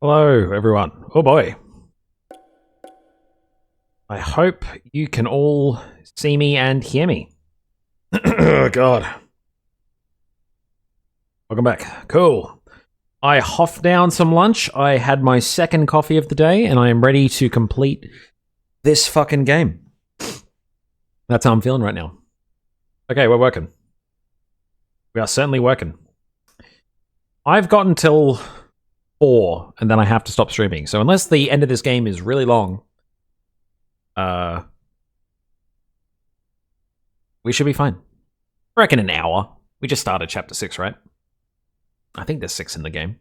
Hello, everyone. Oh boy. I hope you can all see me and hear me. Oh god. Welcome back. Cool. I huffed down some lunch, I had my second coffee of the day, and I am ready to complete this fucking game. That's how I'm feeling right now. Okay, we're working. We are certainly working. I've got until 4, and then I have to stop streaming. So unless the end of this game is really long, we should be fine. I reckon an hour. We just started chapter 6, right? I think there's 6 in the game.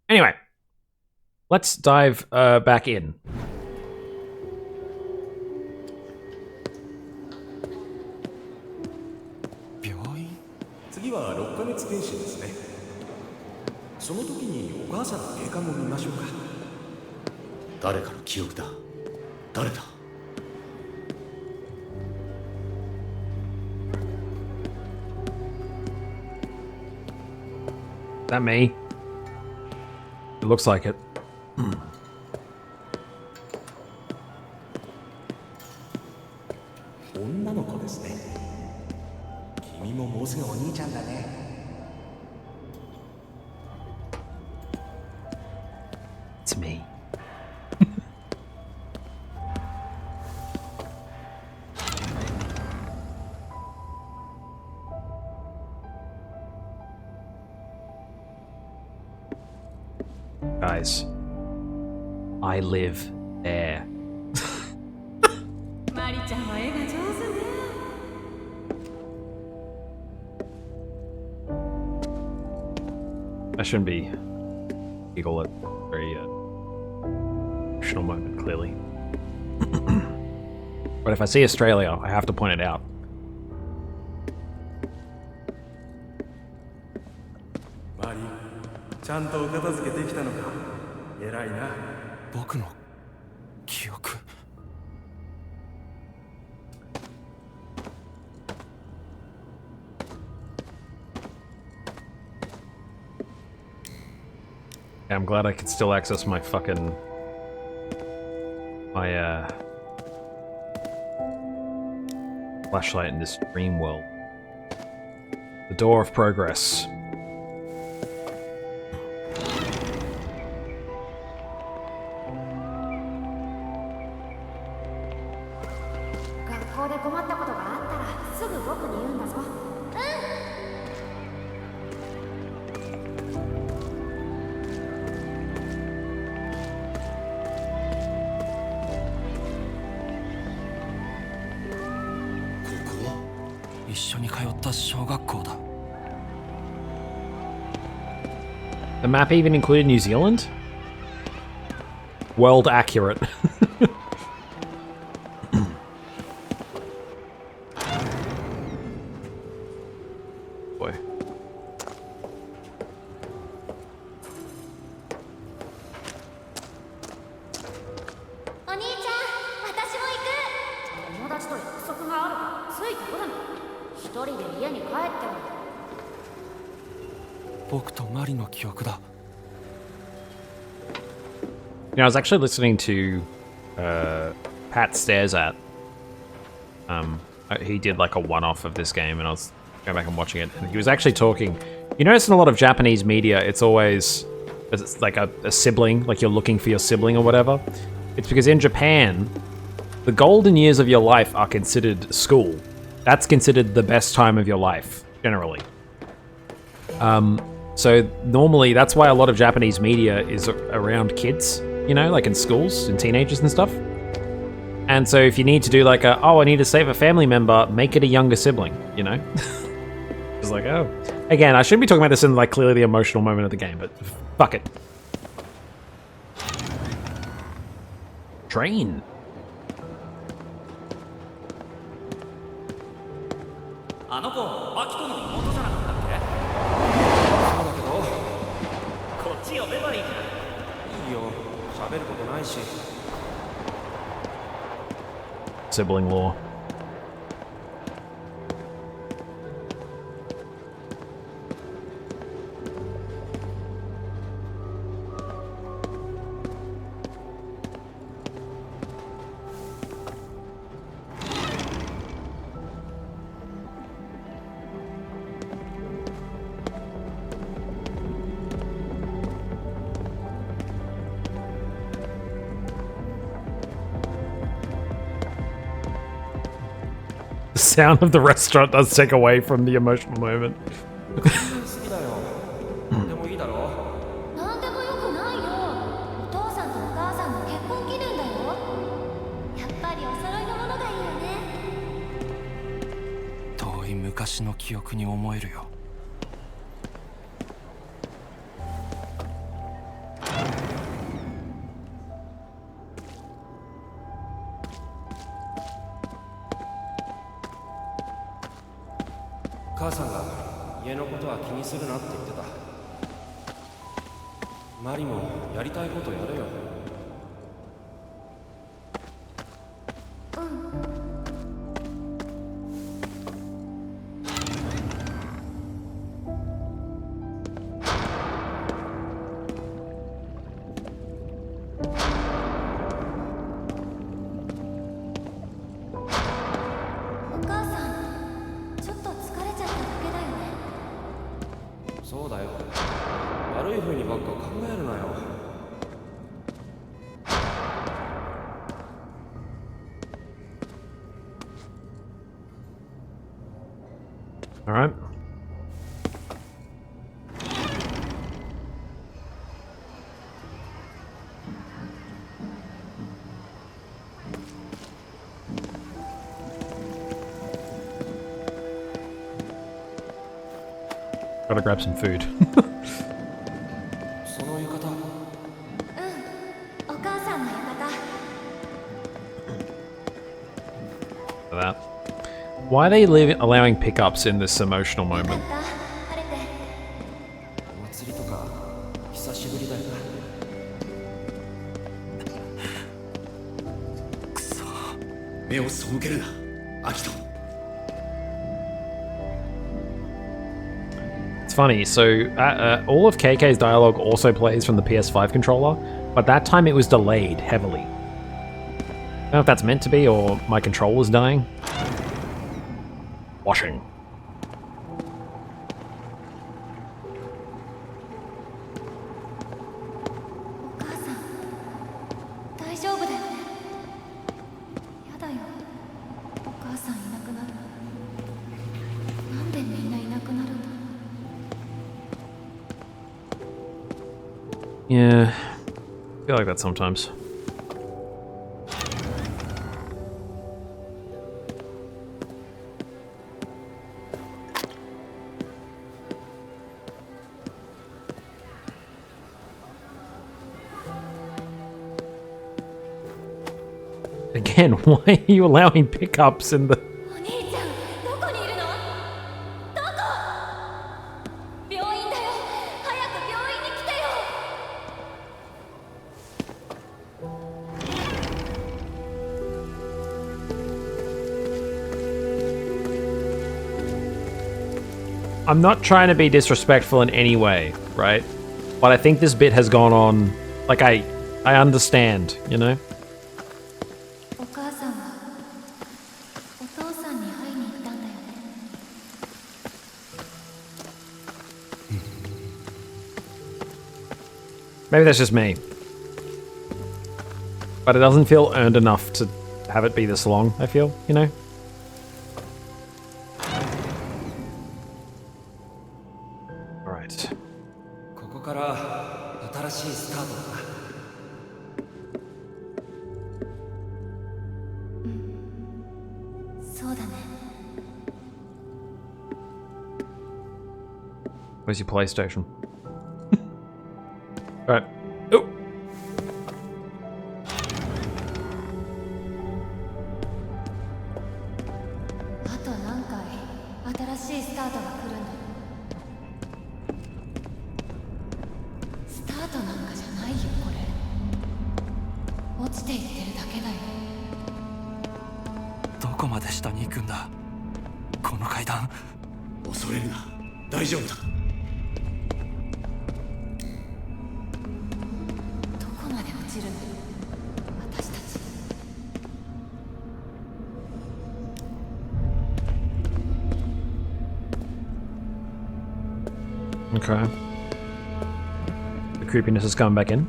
Anyway, let's dive back in. Is that me? It looks like it. 女の子ですね。君ももうすぐお兄ちゃんだね。It's me. Guys, I live there. I shouldn't be giggle at very emotional moment, clearly. But if I see Australia, I have to point it out. Mari, ちゃんとお片付けできたのか。偉いな。僕の記憶。Yeah, I'm glad I can still access my fucking... my, flashlight in this dream world. The door of progress. The map even included New Zealand? World accurate. Boy. I was actually listening to Pat Stares At. He did like a one-off of this game, and I was going back and watching it, and he was actually talking. You notice in a lot of Japanese media, it's always like a sibling, like you're looking for your sibling or whatever. It's because in Japan, the golden years of your life are considered school. That's considered the best time of your life, generally. So normally, that's why a lot of Japanese media is around kids, you know, like in schools and teenagers and stuff. And so if you need to do like I need to save a family member, make it a younger sibling, you know? It's like, oh. Again, I shouldn't be talking about this in like clearly the emotional moment of the game, but fuck it. Train. Sibling law. The sound of the restaurant does take away from the emotional moment. 好きだよ。でもいいだろなんでもよくないよ。お父さんとお母さんの結婚記念だよ。やっぱりお揃いのものがいいよね。遠い昔の記憶に思えるよ。母さんが家のことは気にするなって言ってた。マリもやりたいことやれよ。お母さん、ちょっと疲れちゃっただけだよね。そうだよ。悪い風にばっか考えるなよ。All right. Gotta grab some food. その浴衣、お母さんの浴衣。 that. Why are they allowing pickups in this emotional よかっ moment? た、晴れて。お祭りとか久しぶりだよな。くそ、目を背けるな、アキト。It's funny, so all of KK's dialogue also plays from the PS5 controller, but that time it was delayed heavily. I don't know if that's meant to be or my controller's dying. Washing. お母さん、大丈夫だよね。やだよ。お母さんいなくなる。なんでみんないなくなるんだ。 Yeah, I feel like that sometimes. Again, why are you allowing pickups in the... お兄ちゃん、どこにいるの？どこ？病院だよ。早く病院に来てよ。 I'm not trying to be disrespectful in any way, right? But I think this bit has gone on... Like, I understand, you know? お母さんはお父さんに会いに行ったんだよね。 Maybe that's just me. But it doesn't feel earned enough to have it be this long, I feel, you know? Alright. ここから新しいスタートだな。そうだね。 Where's your PlayStation? Alright. Oh! あと何回新しいスタートが来るんだ。スタートなんかじゃないよこれ。落ちていってるだけだよ。どこまで下に行くんだ、この階段。恐れるな、大丈夫だ。どこまで落ちるの？私たち。 Okay. The creepiness is coming back in.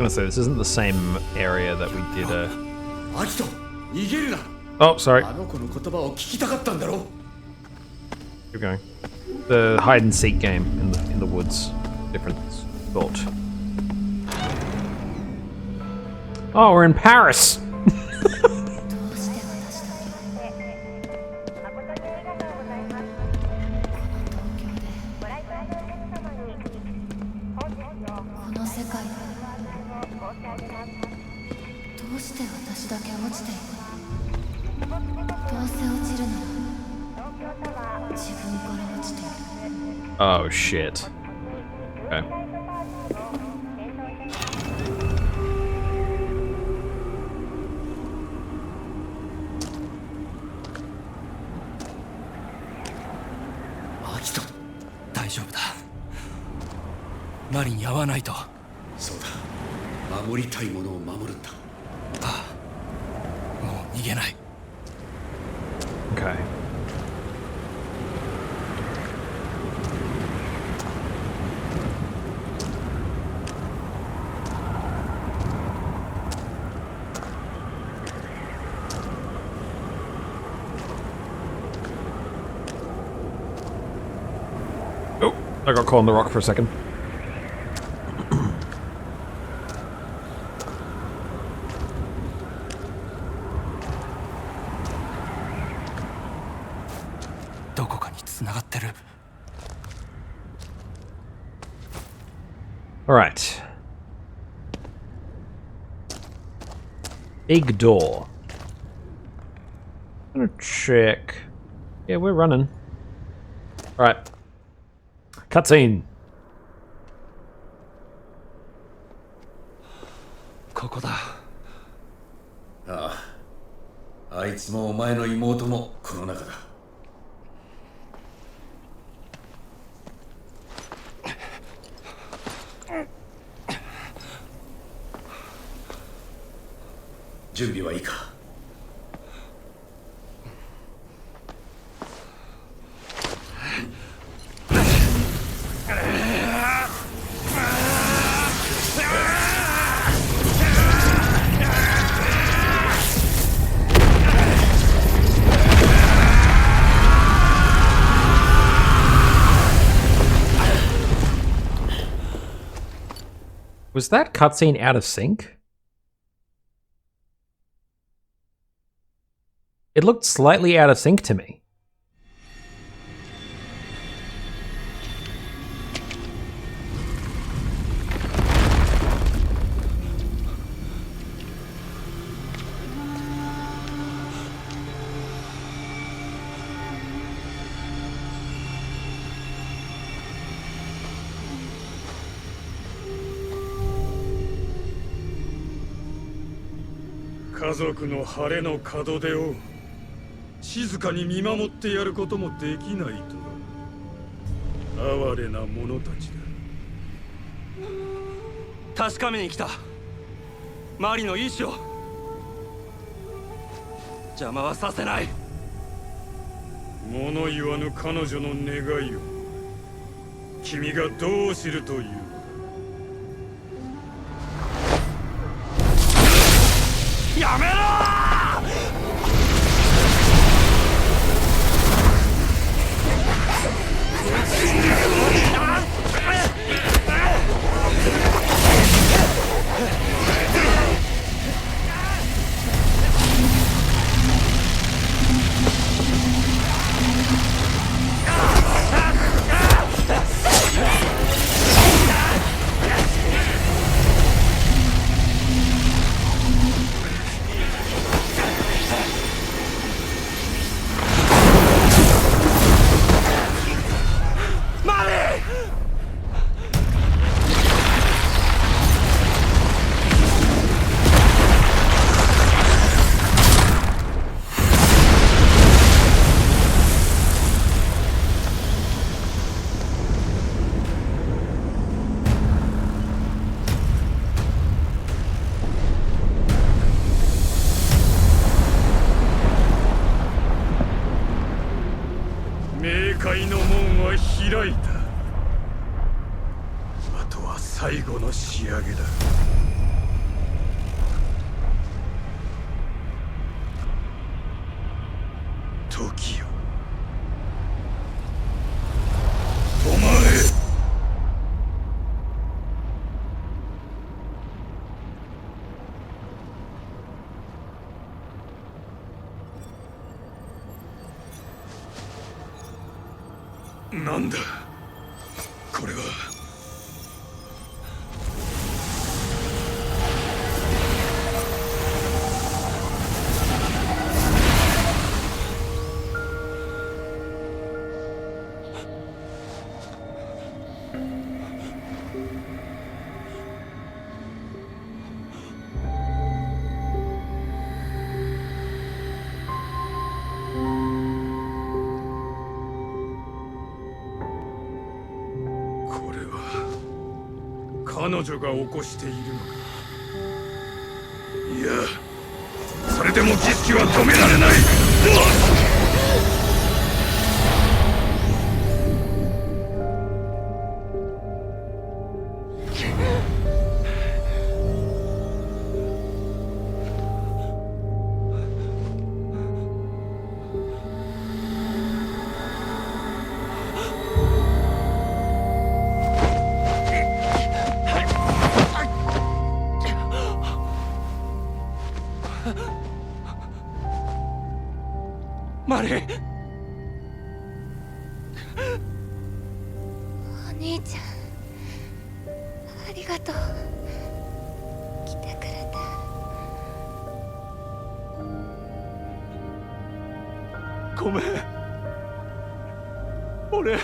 gonna say this isn't the same area that we did. アキト、逃げるな。 Oh, sorry. あの子の言葉を聞きたかったんだろ。 Keep going. The hide and seek game in the woods. Different thought. Oh, we're in Paris. どうして私だけこの東京でこの世界でどうして私だけ落ちていくの。どうせ落ちるなら自分から落ちている。 Oh shit. Okay. アキト、大丈夫だ。マリに会わないと。そうだ。守りたいものを守るんだ。ああ、もう逃げない。 Okay. Oh, I got caught on the rock for a second. どこかに繋がってる。 Alright. Big door. I'm gonna check. Yeah, we're running. Alright. Cutscene. ここだ。ああ。あいつもお前の妹もこの中だ。準備はいいか。Was that cutscene out of sync? It looked slightly out of sync to me.家族の晴れの門出を静かに見守ってやることもできないとは哀れな者たちだ。確かめに来た。マリの意志を邪魔はさせない。物言わぬ彼女の願いを君がどう知るという。やめろ冥界の門は開いた。あとは最後の仕上げだ。時よ、止まれ。なんだこれは。これは彼女が起こしているのか。いや、それでも儀式は止められない。マリン、お兄ちゃん、ありがとう。来てくれて。ごめん。俺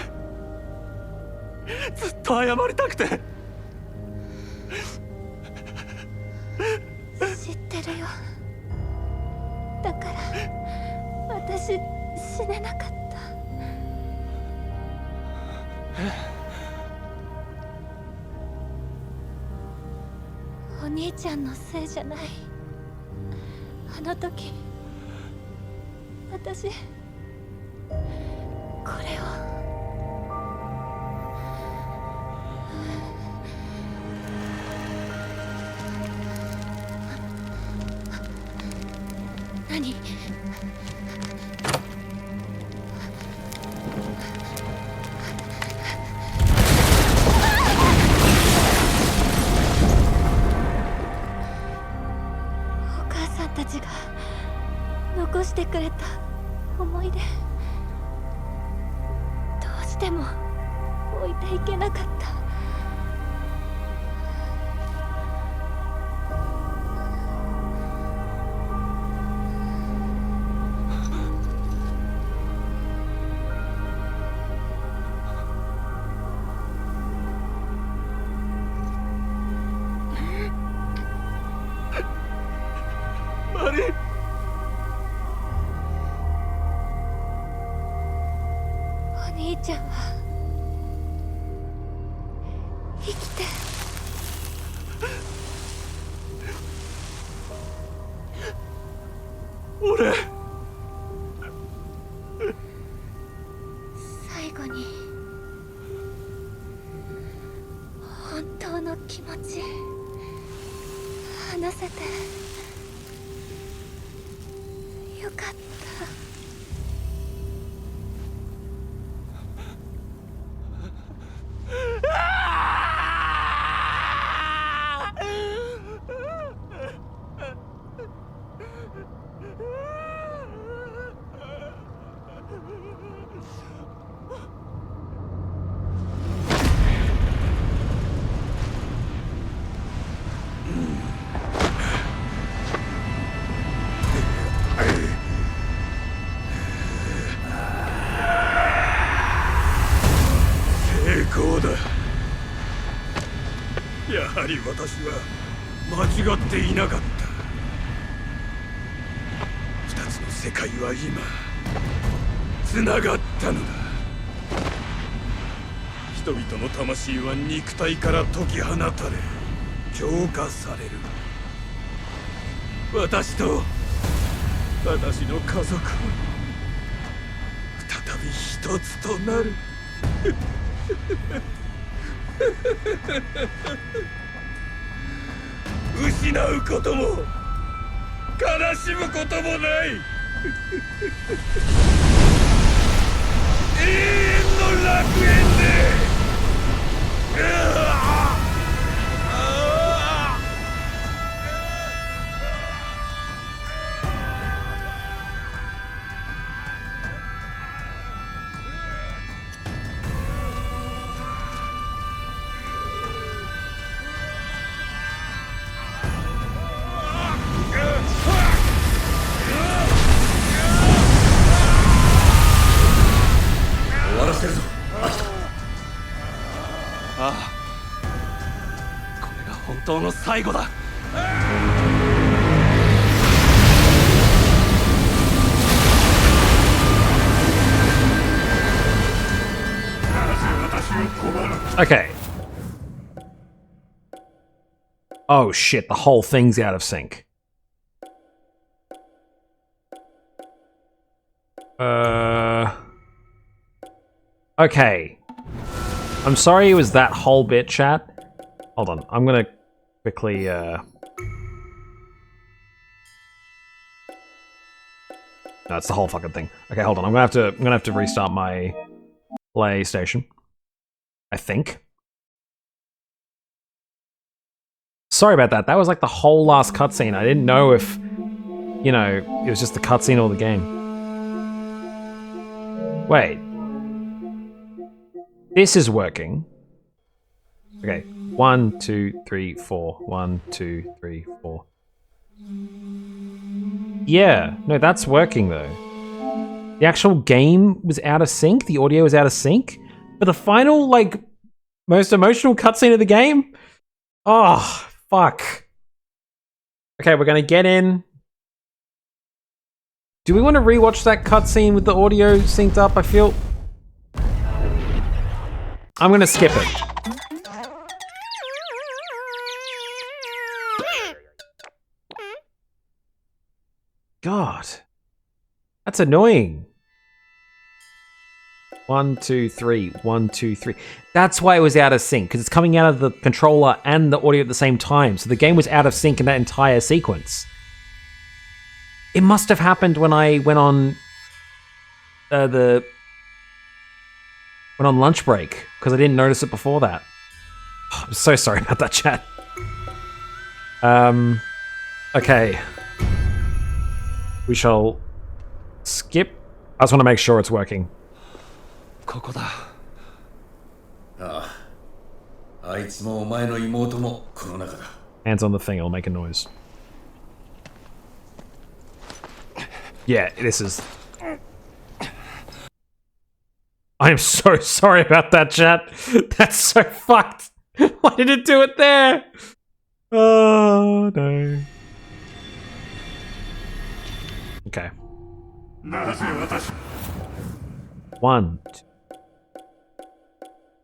ずっと謝りたくて。知ってるよ。だから私死ねなかった。お兄ちゃんのせいじゃない。あの時私これを。何？お母さんたちが残してくれた思い出、どうしても置いていけなかった。マリン、お兄ちゃんは生きて。俺最後に本当の気持ち話せてよかった。成功だ。やはり私は間違っていなかった。二つの世界は今つながったのだ。人々の魂は肉体から解き放たれ浄化される。私と私の家族は再び一つとなる。失うことも悲しむこともない。闘の最後だ。Okay. Oh shit, the whole thing's out of sync. Okay. I'm sorry it was that whole bit, chat. Hold on, I'm gonna quickly, No, it's the whole fucking thing. Okay, hold on, I'm gonna have to restart my PlayStation. I think. Sorry about that. That was like the whole last cutscene. I didn't know if, you know, it was just the cutscene or the game. Wait. This is working. Okay. 1, 2, 3, 4. 1, 2, 3, 4. Yeah. No, that's working though. The actual game was out of sync. The audio was out of sync. But the final, like, most emotional cutscene of the game? Oh, fuck. Okay, we're gonna get in. Do we want to rewatch that cutscene with the audio synced up? I feel... I'm gonna skip it. God. That's annoying. 1, 2, 3. 1, 2, 3. That's why it was out of sync, because it's coming out of the controller and the audio at the same time. So the game was out of sync in that entire sequence. It must have happened when I went on went on lunch break, because I didn't notice it before that. Oh, I'm so sorry about that, chat. Okay. We shall skip. I just want to make sure it's working. ここだ。ああ。あいつもお前の妹もこの中だ。 Hands on the thing, it'll make a noise. Yeah, this is... I am so sorry about that, chat. That's so fucked. Why did it do it there? Oh, no. Okay. 1, 2,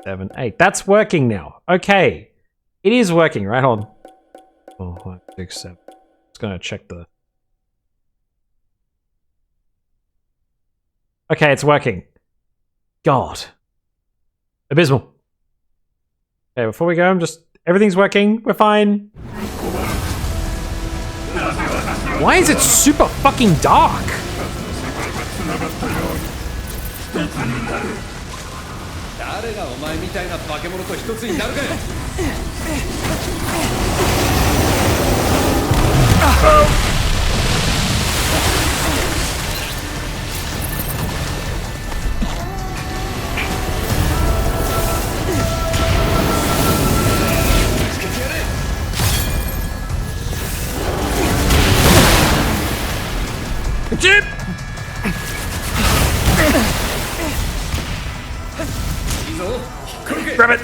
7, 8. That's working now. Okay. It is working, right? Hold on. 4, 5, 6, 7. Just gonna check the... Okay, it's working. God. Abysmal. Okay, before we go, I'm just... Everything's working. We're fine. Why is it super fucking dark? Chip! Grab it!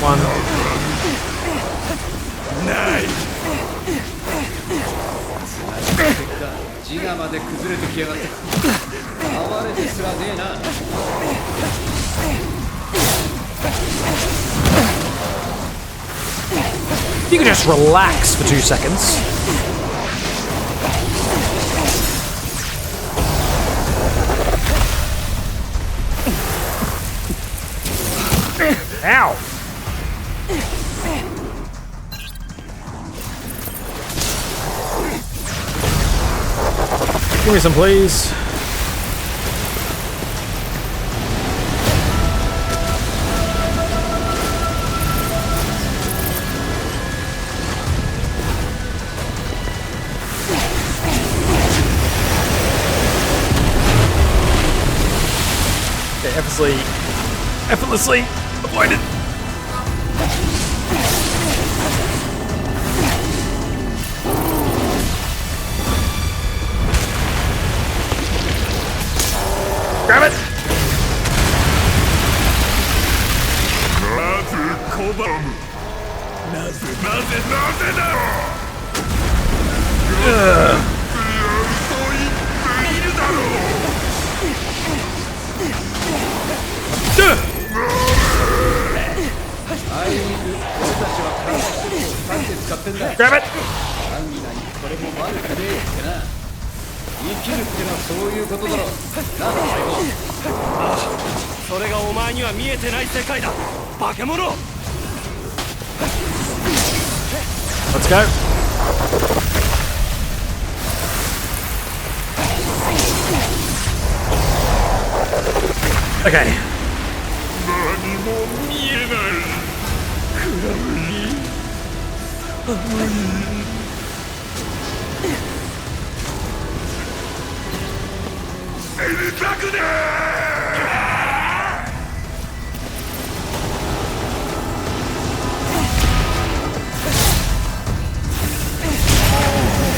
One. You can just relax for 2 seconds. Ow! Give me some, please. Okay, effortlessly avoided. Grab it! これも悪くねえってな。生きるってのはそういうことだろ。なあ、それがお前には見えてない世界だ、化け物。 Let's go. Okay. 何も見えない。暗い。寒い。死にたくねえ。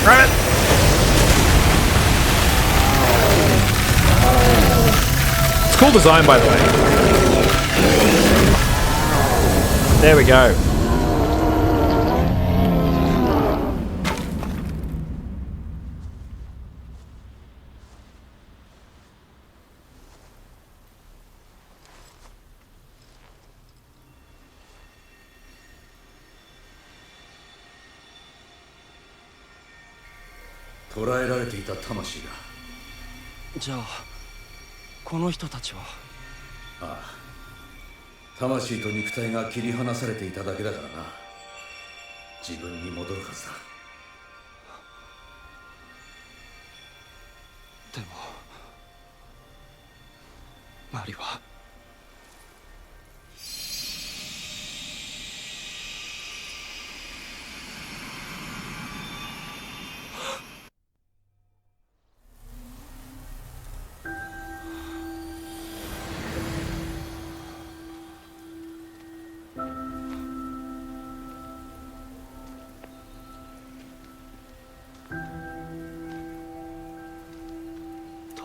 Grab it! It's cool design, by the way. There we go. 捕らえられていた魂だ。じゃあこの人たちは。ああ、魂と肉体が切り離されていただけだからな。自分に戻るはずだ。でもマリは。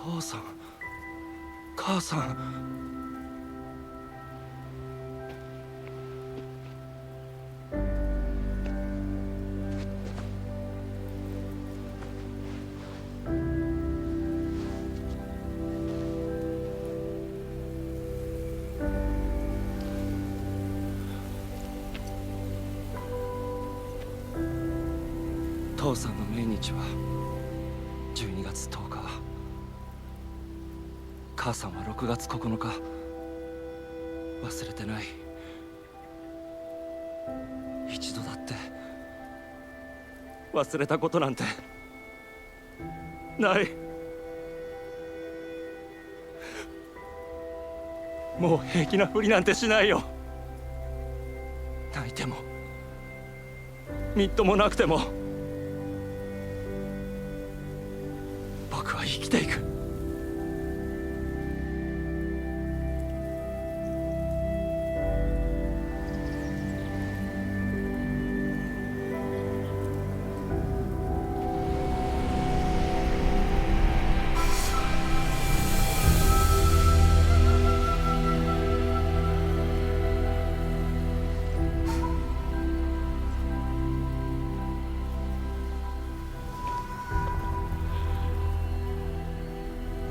父さん、母さん。父さんの命日は12月10日。母さんは6月9日。忘れてない。一度だって忘れたことなんてない。もう平気なふりなんてしないよ。泣いてもみっともなくても僕は生きていく。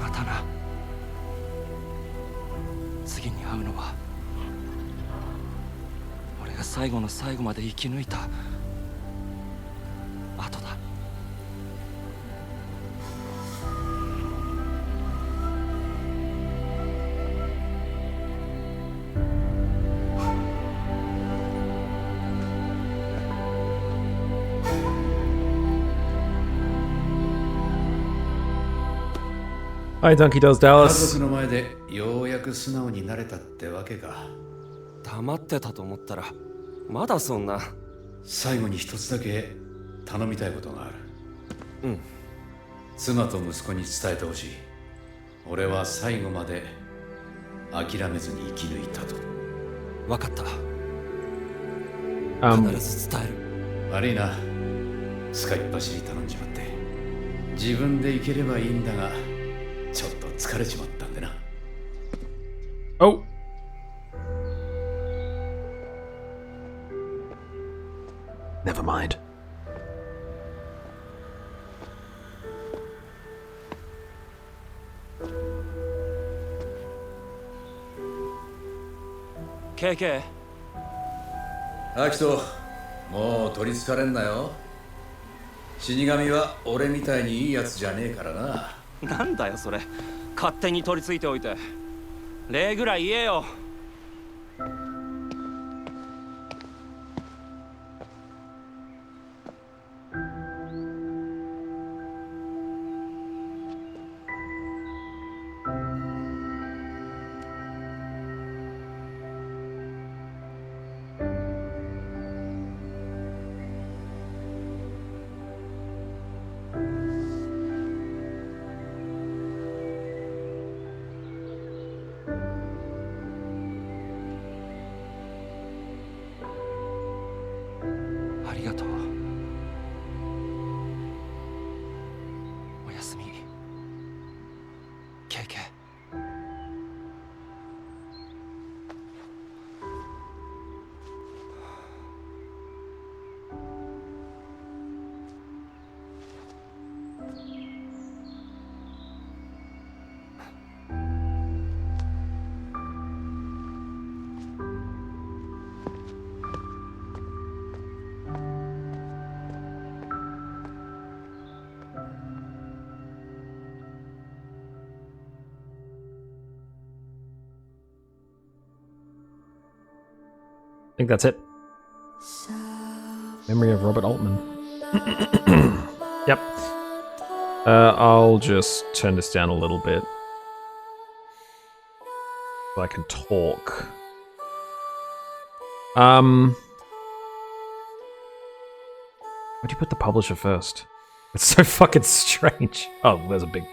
またな。次に会うのは俺が最後の最後まで生き抜いた後だ。Hi, Donkey Does 家 Dallas. 族の前でようやく素直になれたってわけか。黙ってたと思ったらまだそんな。最後に一つだけ頼みたいことがある。うん。妻と息子に伝えてほしい。俺は最後まで諦めずに生き抜いたと。分かった。 Um, 必ず伝える。悪いな、使いっ走り頼んじまって。自分で行ければいいんだが、ちょっと疲れちまったんでな。 oh. Never mind. KK、アキト、もう取りつかれんなよ。死神は俺みたいにいいやつじゃねえからな。なんだよそれ、勝手に取り付いておいて。礼ぐらい言えよ。ありがとう。おやすみ、ケイケイ。I think that's it. Memory of Robert Altman. Yep. I'll just turn this down a little bit so I can talk. Why'd you put the publisher first? It's so fucking strange. Oh, there's a big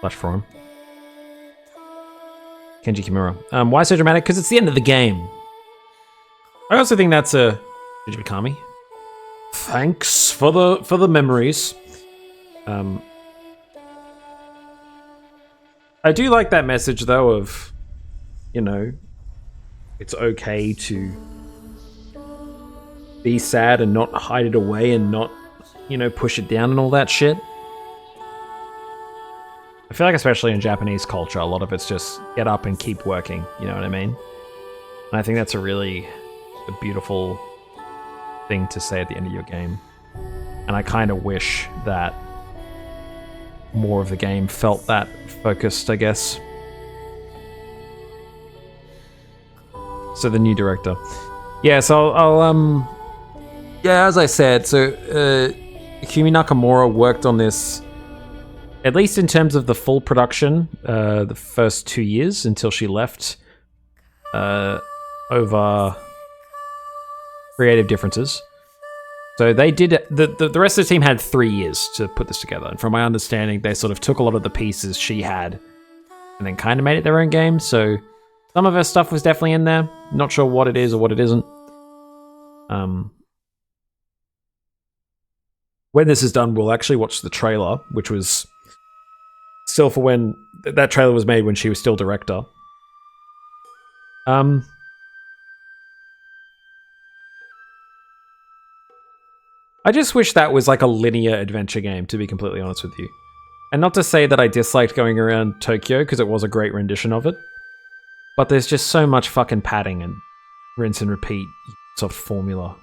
flash for him. Kenji Kimura. Why so dramatic? Because it's the end of the game. I also think that's a... Did you become me? Thanks for the memories. I do like that message though of, you know, it's okay to be sad and not hide it away and not, you know, push it down and all that shit. I feel like especially in Japanese culture, a lot of it's just get up and keep working, you know what I mean? And I think that's a beautiful thing to say at the end of your game. And I kind of wish that more of the game felt that focused, I guess. So the new director. Yeah, so I'll yeah, as I said, so Kumi Nakamura worked on this, at least in terms of the full production, the first 2 years until she left over creative differences. So they did, the rest of the team had 3 years to put this together. And from my understanding, they sort of took a lot of the pieces she had and then kind of made it their own game. So some of her stuff was definitely in there. Not sure what it is or what it isn't. When this is done, we'll actually watch the trailer, which was still for when that trailer was made when she was still director. I just wish that was like a linear adventure game, to be completely honest with you. And not to say that I disliked going around Tokyo, because it was a great rendition of it. But there's just so much fucking padding and rinse and repeat sort of formula.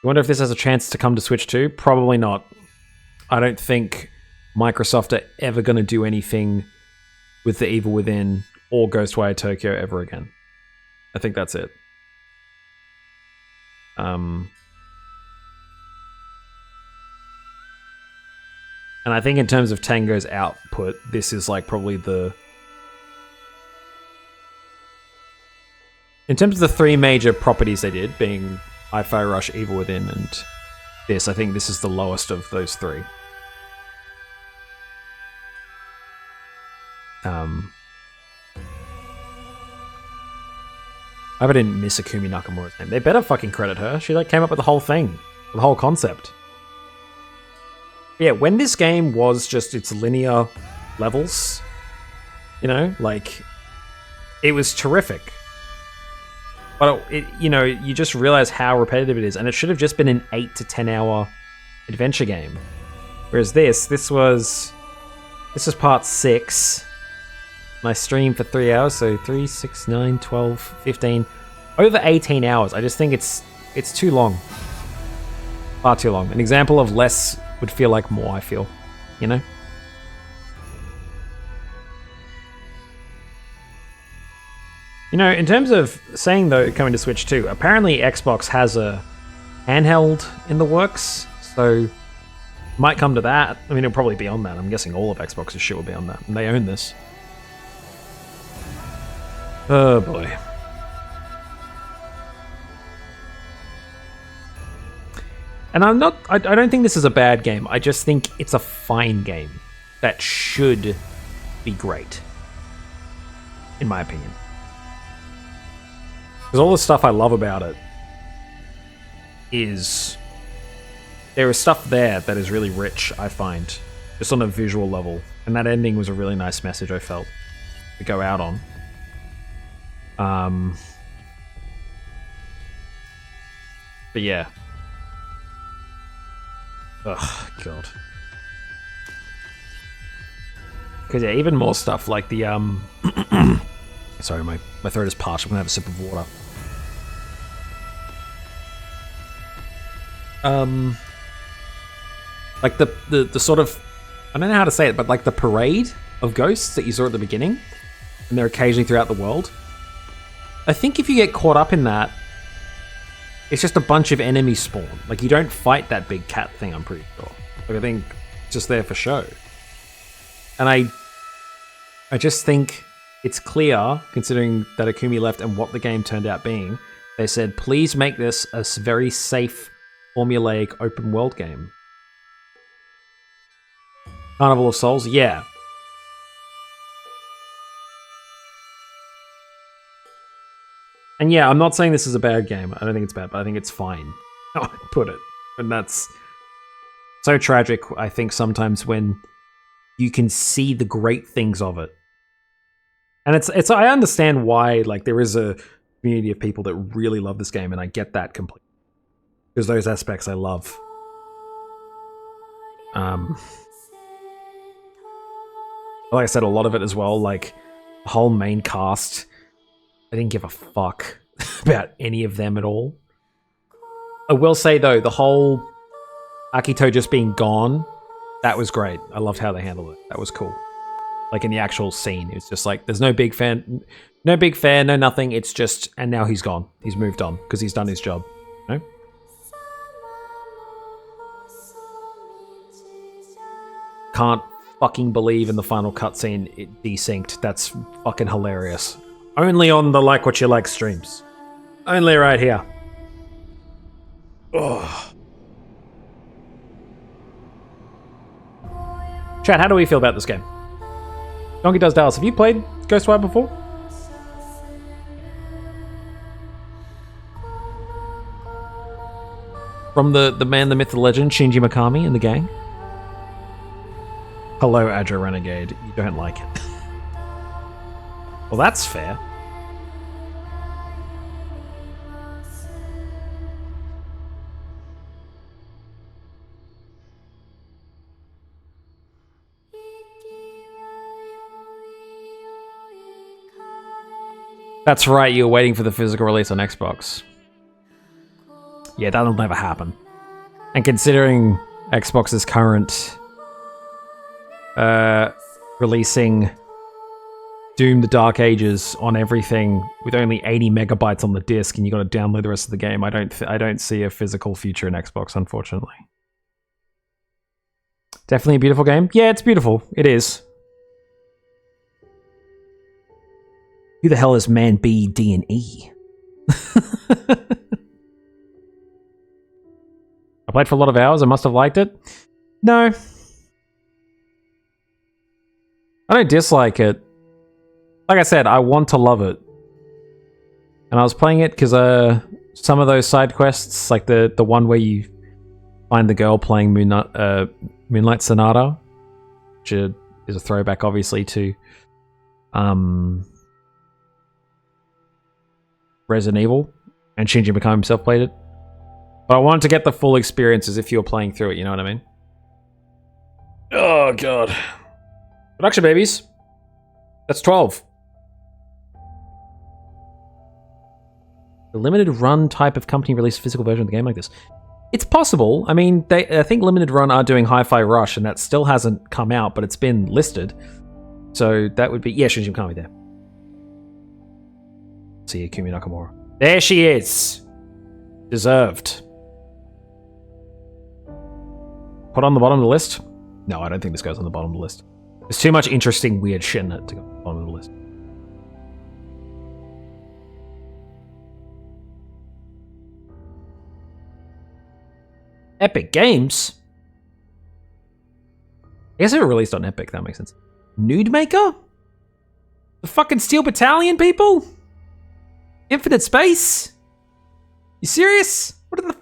You wonder if this has a chance to come to Switch 2? Probably not. I don't think Microsoft are ever going to do anything with The Evil Within or Ghostwire Tokyo ever again. I think that's it. And I think in terms of Tango's output, this is like probably the... In terms of the 3 major properties they did, being Hi-Fi Rush, Evil Within, and this, I think this is the lowest of those 3. I hope I didn't miss Akumi Nakamura's name. They better fucking credit her. She like came up with the whole thing, the whole concept. Yeah, when this game was just its linear levels, you know, like, it was terrific. But it, you know, you just realize how repetitive it is, and it should have just been an 8 to 10 hour adventure game. Whereas this was part 6. And I streamed for 3 hours, so 3, 6, 9, 12, 15. over 18 hours. I just think it's too long. Far too long. An example of less would feel like more, I feel. You know? You know, in terms of saying, though, coming to Switch 2, apparently Xbox has a handheld in the works, so might come to that. I mean, it'll probably be on that. I'm guessing all of Xbox's shit will be on that, and they own this. Oh, boy. And I don't think this is a bad game. I just think it's a fine game that should be great, in my opinion. Because all the stuff I love about it is there is stuff there that is really rich, I find, just on a visual level. And that ending was a really nice message, I felt, to go out on. But yeah. Ugh, God. Because yeah, even more stuff like the sorry, my throat is parched. I'm gonna have a sip of water. Like the sort of, I don't know how to say it, but like the parade of ghosts that you saw at the beginning, and they're occasionally throughout the world. I think if you get caught up in that, it's just a bunch of enemies spawn. Like, you don't fight that big cat thing, I'm pretty sure. Like, I think it's just there for show. And I just think it's clear, considering that Akumi left and what the game turned out being, they said, please make this a very safe, formulaic, open world game. Carnival of Souls? Yeah. And yeah, I'm not saying this is a bad game. I don't think it's bad, but I think it's fine. How I put it. And that's so tragic, I think, sometimes when you can see the great things of it. And it's I understand why, like, there is a community of people that really love this game, and I get that completely. Because those aspects I love. Like I said, a lot of it as well, like, the whole main cast, I didn't give a fuck about any of them at all. I will say, though, the whole Akito just being gone, that was great. I loved how they handled it. That was cool. Like, in the actual scene, it's just like, there's no big fan, no nothing. It's just, and now he's gone. He's moved on, because he's done his job. You know? Can't fucking believe in the final cutscene it desynced. That's fucking hilarious. Only on the Like What You Like streams. Only right here. Ugh. Chat, how do we feel about this game? Donkey Does Dallas, have you played Ghostwire before? From the man, the myth, the legend, Shinji Mikami and the gang? Hello, Adra Renegade. You don't like it. Well, that's fair. That's right, you were waiting for the physical release on Xbox. Yeah, that'll never happen. And considering Xbox's current releasing Doom the Dark Ages on everything with only 80 megabytes on the disc, and you got to download the rest of the game, I don't see a physical future in Xbox, unfortunately. Definitely a beautiful game. Yeah, it's beautiful. It is. Who the hell is Man B, D, and E? I played for a lot of hours. I must have liked it. No. I don't dislike it. Like I said, I want to love it. And I was playing it because some of those side quests, like the one where you find the girl playing Moonlight Sonata, which is a throwback, obviously, to Resident Evil, and Shinji Mikami himself played it. But I wanted to get the full experience as if you were playing through it, you know what I mean? Oh, God. Production babies. That's 12. The limited run type of company released a physical version of the game like this. It's possible. I mean, I think Limited Run are doing Hi-Fi Rush, and that still hasn't come out, but it's been listed. So that would be... Yeah, Shinji Mikami there. See Akumi Nakamura. There she is! Deserved. Put on the bottom of the list? No, I don't think this goes on the bottom of the list. There's too much interesting, weird shit in it to go on the bottom of the list. Epic Games? I guess they were released on Epic, that makes sense. Nude Maker? The fucking Steel Battalion people? Infinite Space? You serious?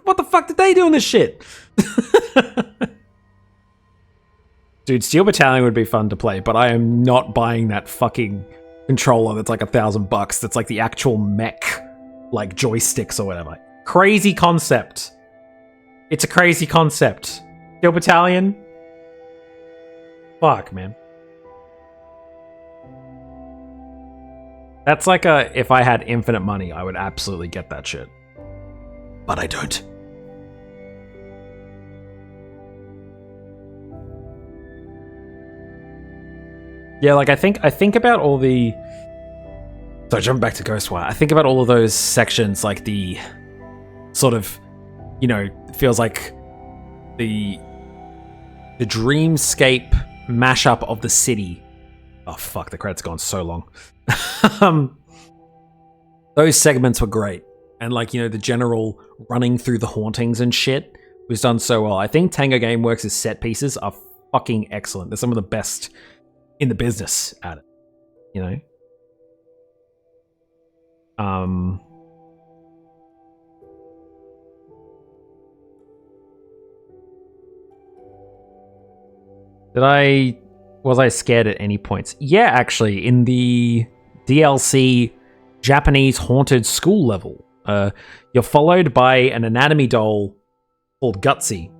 What the fuck did they do in this shit? Dude, Steel Battalion would be fun to play, but I am not buying that fucking controller that's like $1,000. That's like the actual mech, like joysticks or whatever. Crazy concept. It's a crazy concept. Steel Battalion? Fuck, man. That's like a, if I had infinite money, I would absolutely get that shit. But I don't. Yeah, like I think about all the... So jumping back to Ghostwire, I think about all of those sections, like the sort of, you know, feels like the dreamscape mashup of the city. Oh fuck, the credit's gone so long. Those segments were great. And like, you know, the general running through the hauntings and shit was done so well. I think Tango Gameworks' set pieces are fucking excellent. They're some of the best in the business at it, you know? Was I scared at any points? Yeah, actually, in the DLC Japanese Haunted School level, you're followed by an anatomy doll called Gutsy.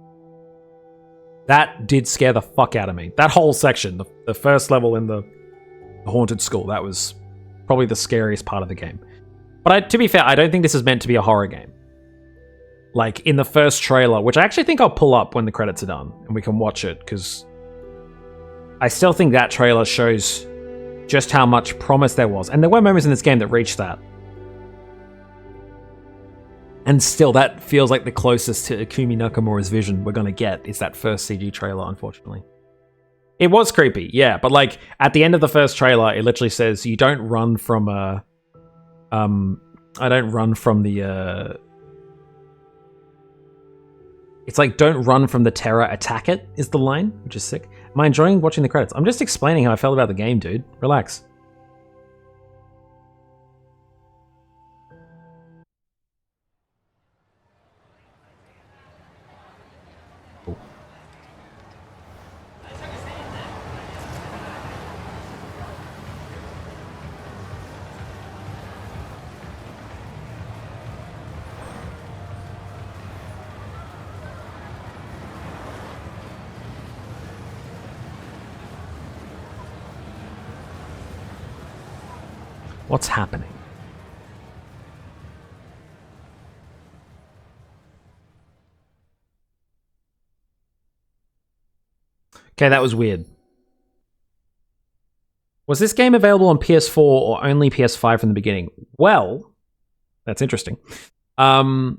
That did scare the fuck out of me. That whole section, the first level in the Haunted School, that was probably the scariest part of the game. But to be fair, I don't think this is meant to be a horror game. Like, in the first trailer, which I actually think I'll pull up when the credits are done, and we can watch it, because I still think that trailer shows just how much promise there was. And there were moments in this game that reached that. And still, that feels like the closest to Akumi Nakamura's vision we're going to get is that first CG trailer, unfortunately. It was creepy, yeah, but like, at the end of the first trailer, it literally says, you don't run from I don't run from the, it's like, don't run from the terror, attack it, is the line, which is sick. Am I enjoying watching the credits? I'm just explaining how I felt about the game, dude. Relax. Cool. What's happening? Okay, that was weird. Was this game available on PS4 or only PS5 from the beginning? Well, that's interesting. Ghostwire,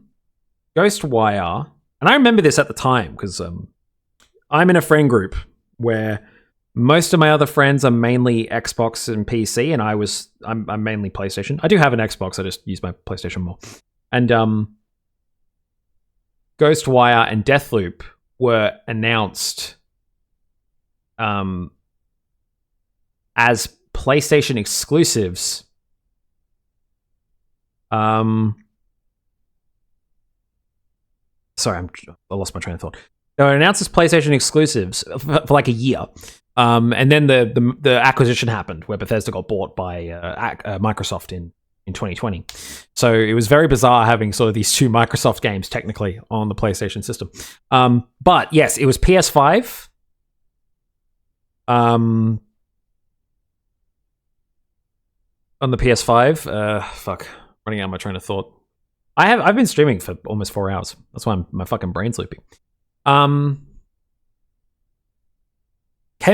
and I remember this at the time because I'm in a friend group where most of my other friends are mainly Xbox and PC, and I'm mainly PlayStation. I do have an Xbox, I just use my PlayStation more. And Ghostwire and Deathloop were announced as PlayStation exclusives. Sorry, I lost my train of thought. They were announced as PlayStation exclusives for like a year. And then the acquisition happened where Bethesda got bought by Microsoft in 2020. So it was very bizarre having sort of these two Microsoft games technically on the PlayStation system. But yes, it was PS5. On the PS5. Fuck. Running out of my train of thought. I've been streaming for almost 4 hours. That's why my fucking brain's looping. Came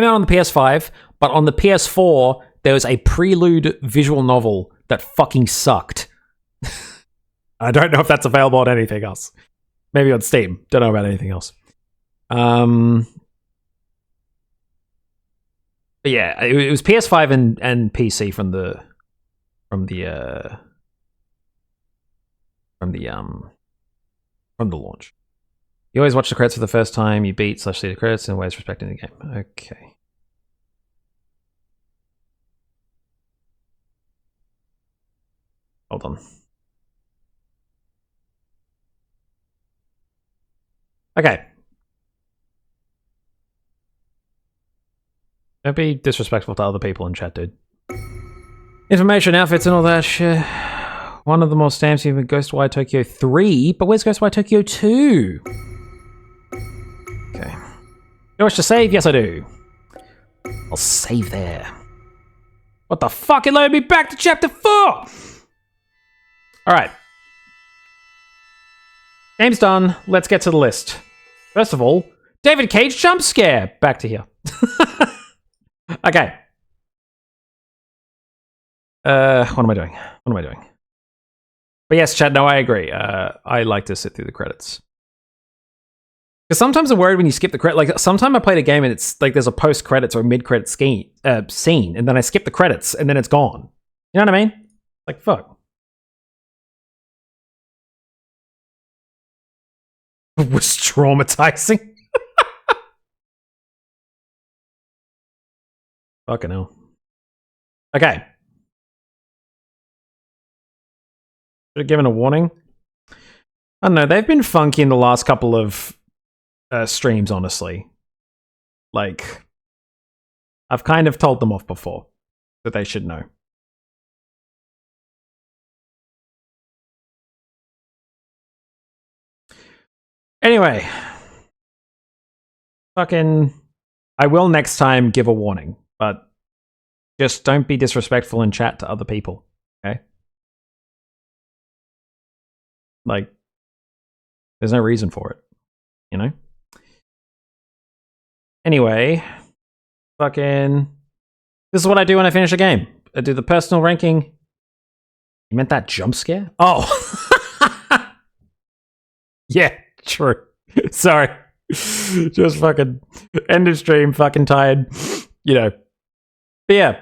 out on the PS5, but on the PS4 there was a prelude visual novel that fucking sucked. I don't know if that's available on anything else. Maybe on Steam. Don't know about anything else. But yeah, it was PS5 and PC from the launch. You always watch the credits for the first time you beat / see the credits in ways respecting the game. Okay. Hold on. Okay. Don't be disrespectful to other people in chat, dude. Information, outfits, and all that shit. One of the more stamps even Ghostwire Tokyo 3, but where's Ghostwire Tokyo 2? Okay. You wish to save? Yes, I do. I'll save there. What the fuck? It loaded me back to chapter 4! Alright. Game's done. Let's get to the list. First of all, David Cage jump scare. Back to here. Okay. What am I doing? What am I doing? But yes, Chad, no, I agree. I like to sit through the credits. Because sometimes I'm worried when you skip the credit. Like, sometimes I played a game and it's like there's a post-credits or mid-credit scene, and then I skip the credits and then it's gone. You know what I mean? Like, fuck. Was traumatizing. Fucking hell. Okay. Should have given a warning. I don't know. They've been funky in the last couple of streams, honestly. Like, I've kind of told them off before that they should know. Anyway. Fucking... I will next time give a warning, but just don't be disrespectful in chat to other people, okay? Like, there's no reason for it, you know? Anyway, fucking... This is what I do when I finish a game. I do the personal ranking. You meant that jump scare? Oh! Yeah, true. Sorry. Just fucking end of stream, fucking tired. You know. But yeah.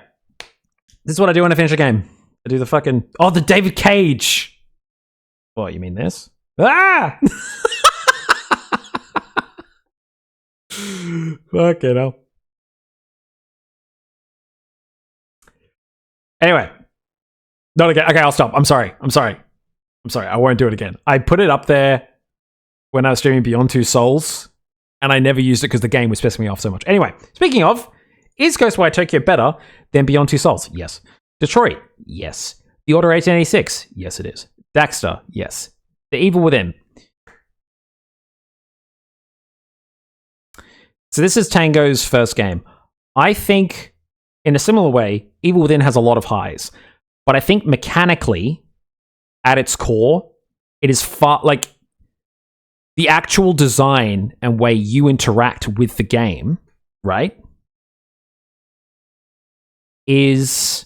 This is what I do when I finish a game. I do the fucking... Oh, the David Cage! What, you mean this? Ah! Fucking hell. Anyway. Not again. Okay, I'll stop. I'm sorry. I won't do it again. I put it up there when I was streaming Beyond Two Souls, and I never used it because the game was pissing me off so much. Anyway, speaking of, is Ghostwire Tokyo better than Beyond Two Souls? Yes. Detroit? Yes. The Order 1886? Yes, it is. Daxter? Yes. The Evil Within? So this is Tango's first game. I think, in a similar way, Evil Within has a lot of highs. But I think mechanically, at its core, it is far, like, the actual design and way you interact with the game, right, is...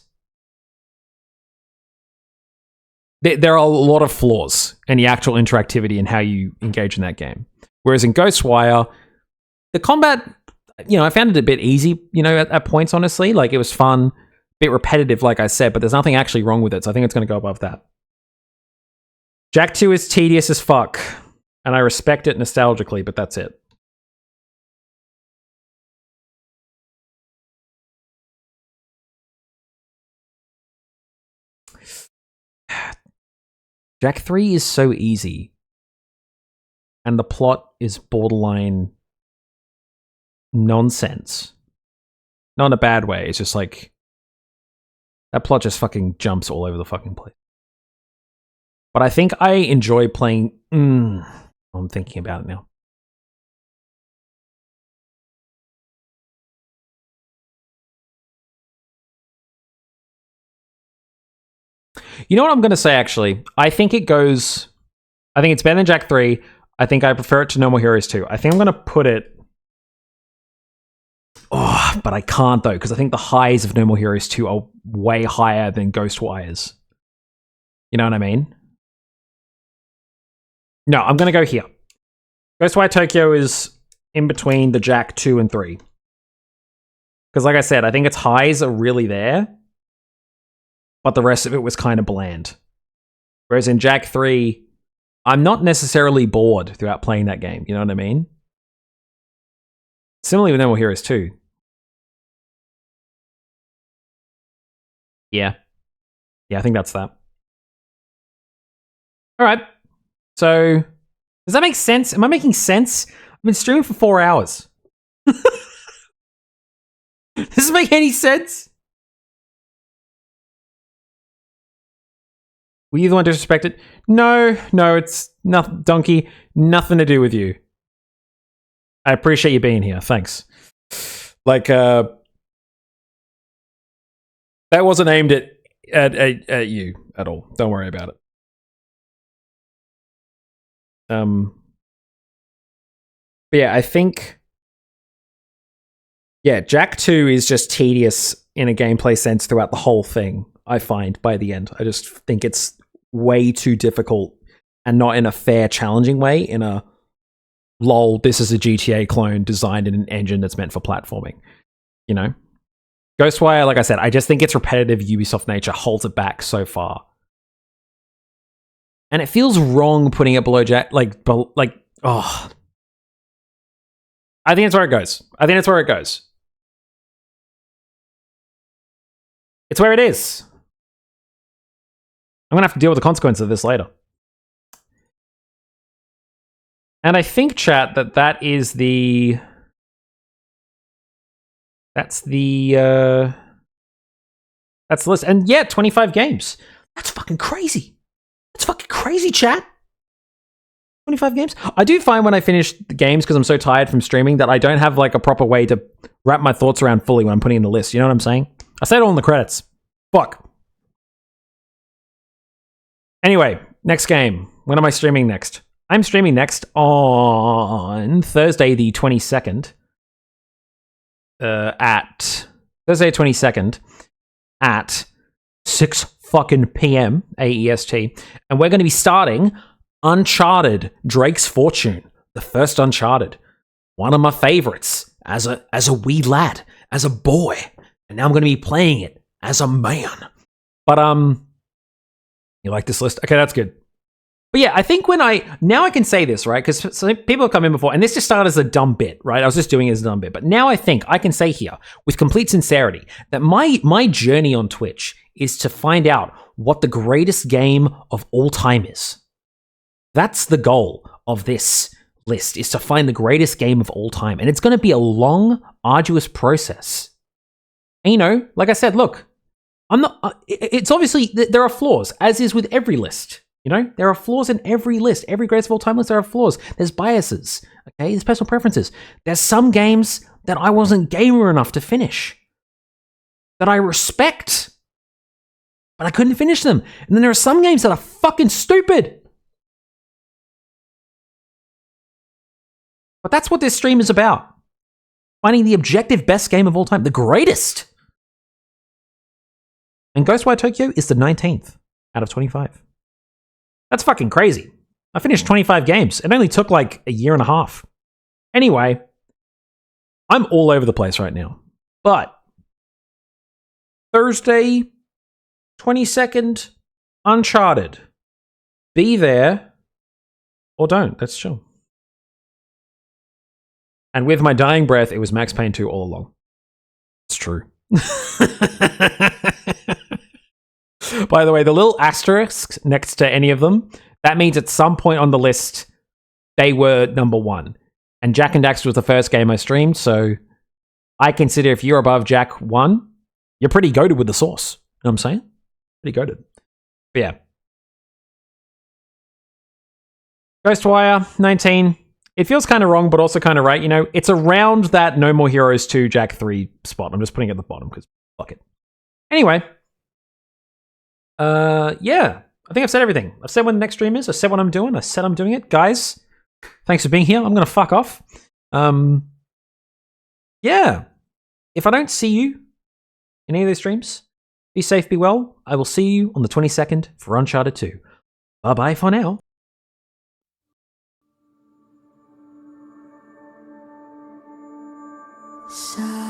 There are a lot of flaws in the actual interactivity and how you engage in that game. Whereas in Ghostwire, the combat, you know, I found it a bit easy, you know, at points, honestly. Like, it was fun, a bit repetitive, like I said, but there's nothing actually wrong with it, so I think it's going to go above that. Jak 2 is tedious as fuck, and I respect it nostalgically, but that's it. Jak 3 is so easy, and the plot is borderline nonsense. Not in a bad way, it's just like, that plot just fucking jumps all over the fucking place. But I think I enjoy playing... I'm thinking about it now. You know what I'm going to say, actually? I think it goes I think it's better than Jack 3. I think I prefer it to No More Heroes 2. I think I'm going to put it... Oh, but I can't, though, because I think the highs of No More Heroes 2 are way higher than Ghostwire's. You know what I mean? No, I'm going to go here. Ghostwire Tokyo is in between the Jack 2 and 3. Because like I said, I think its highs are really there, but the rest of it was kind of bland. Whereas in Jack 3, I'm not necessarily bored throughout playing that game. You know what I mean? Similarly with No More Heroes 2. Yeah. Yeah, I think that's that. All right. So, does that make sense? Am I making sense? I've been streaming for 4 hours. Does this make any sense? Were you the one disrespected? No, it's nothing, Donkey. Nothing to do with you. I appreciate you being here. Thanks. Like, that wasn't aimed at you at all. Don't worry about it. But yeah, I think, yeah, Jack 2 is just tedious in a gameplay sense throughout the whole thing, I find, by the end. I just think it's way too difficult and not in a fair, challenging way, in a lol, this is a GTA clone designed in an engine that's meant for platforming, you know? Ghostwire, like I said, I just think its repetitive Ubisoft nature holds it back so far. And it feels wrong putting it below Jack, oh. I think it's where it goes. It's where it is. I'm going to have to deal with the consequences of this later. And I think, chat, that is the... That's the list. And yeah, 25 games. That's fucking crazy. That's fucking crazy, chat. 25 games. I do find when I finish the games, because I'm so tired from streaming, that I don't have like a proper way to wrap my thoughts around fully when I'm putting in the list. You know what I'm saying? I say it all in the credits. Fuck. Anyway, next game. When am I streaming next? I'm streaming next on Thursday the 22nd. At Thursday 22nd at 6 fucking p.m. AEST, and we're going to be starting Uncharted: Drake's Fortune, the first Uncharted, one of my favorites as a wee lad, as a boy, and now I'm going to be playing it as a man. But you like this list? Okay, that's good. But yeah, I think now I can say this, right? Because people have come in before, and this just started as a dumb bit, right? I was just doing it as a dumb bit. But now I think I can say here, with complete sincerity, that my journey on Twitch is to find out what the greatest game of all time is. That's the goal of this list, is to find the greatest game of all time. And it's going to be a long, arduous process. And, you know, like I said, look, it's obviously, there are flaws, as is with every list. You know, there are flaws in every list. Every greatest of all time list, there are flaws. There's biases. Okay, there's personal preferences. There's some games that I wasn't gamer enough to finish, that I respect, but I couldn't finish them. And then there are some games that are fucking stupid. But that's what this stream is about. Finding the objective best game of all time. The greatest. And Ghostwire Tokyo is the 19th out of 25. That's fucking crazy. I finished 25 games. It only took like a year and a half. Anyway, I'm all over the place right now. But Thursday, 22nd, Uncharted. Be there or don't. That's chill. And with my dying breath, it was Max Payne 2 all along. It's true. By the way, the little asterisks next to any of them, that means at some point on the list, they were number one. And Jack and Daxter was the first game I streamed, so I consider if you're above Jack 1, you're pretty goated with the sauce. You know what I'm saying? Pretty goated. But yeah. Ghostwire, 19. It feels kind of wrong, but also kind of right. You know, it's around that No More Heroes 2 Jack 3 spot. I'm just putting it at the bottom because fuck it. Anyway. Yeah. I think I've said everything. I've said when the next stream is. I said what I'm doing. I said I'm doing it. Guys, thanks for being here. I'm going to fuck off. Yeah. If I don't see you in any of those streams, be safe, be well. I will see you on the 22nd for Uncharted 2. Bye-bye for now. Shine.